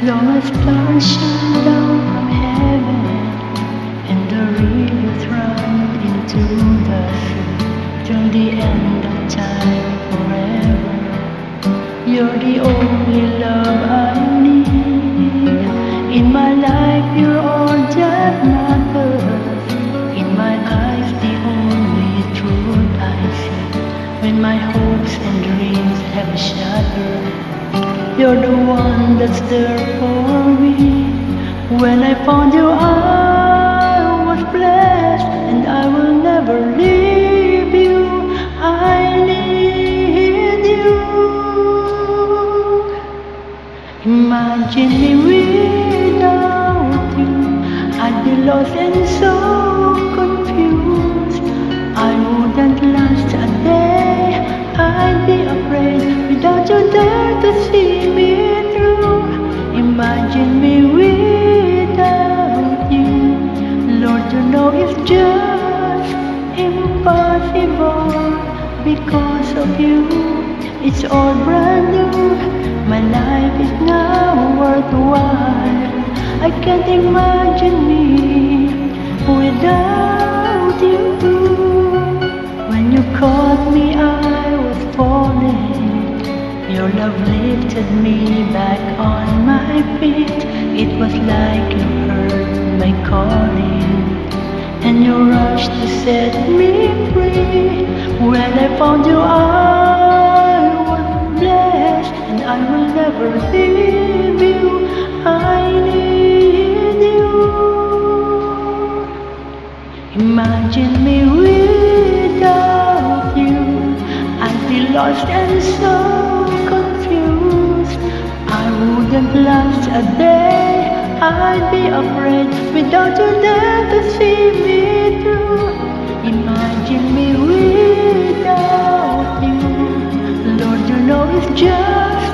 long as stars shine down from heaven and the rivers run into the sea till the end of time forever. You're the only love I need. In my life you're all that matters. In my eyes the only truth I see. When my hopes and dreams have shattered, you're the one that's there for me. When I found you I was blessed, and I will never leave you. I need you. Imagine me without you, I'd be lost and so confused. I wouldn't last a day, I'd be afraid without you there to see me through. Imagine me without you, Lord, you know it's just impossible. Because of you, it's all brand new. My life is now worthwhile. I can't imagine me without you. When you caught me, I was falling. Your love lifted me back on my feet. It was like you heard my calling, and you rushed to set me free. When I found you, I was blessed, and I will never leave you. I need you. Imagine me without you, I'd be lost and so confused. I wouldn't last a day, I'd be afraid without you there to see me through. Imagine me without you, Lord, you know it's just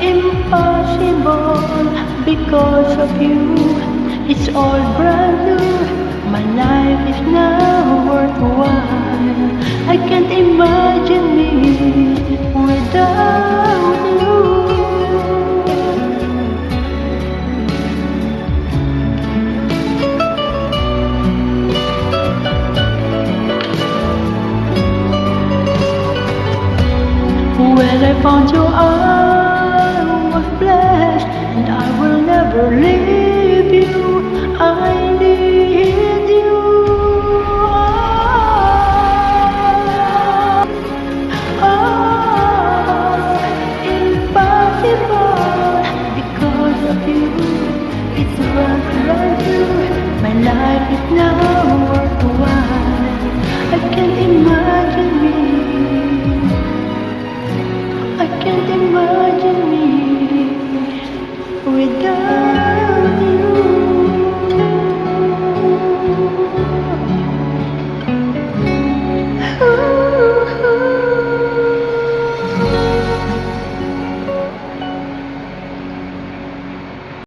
impossible. Because of you, it's all brand new. My life is now worthwhile. I can't imagine me without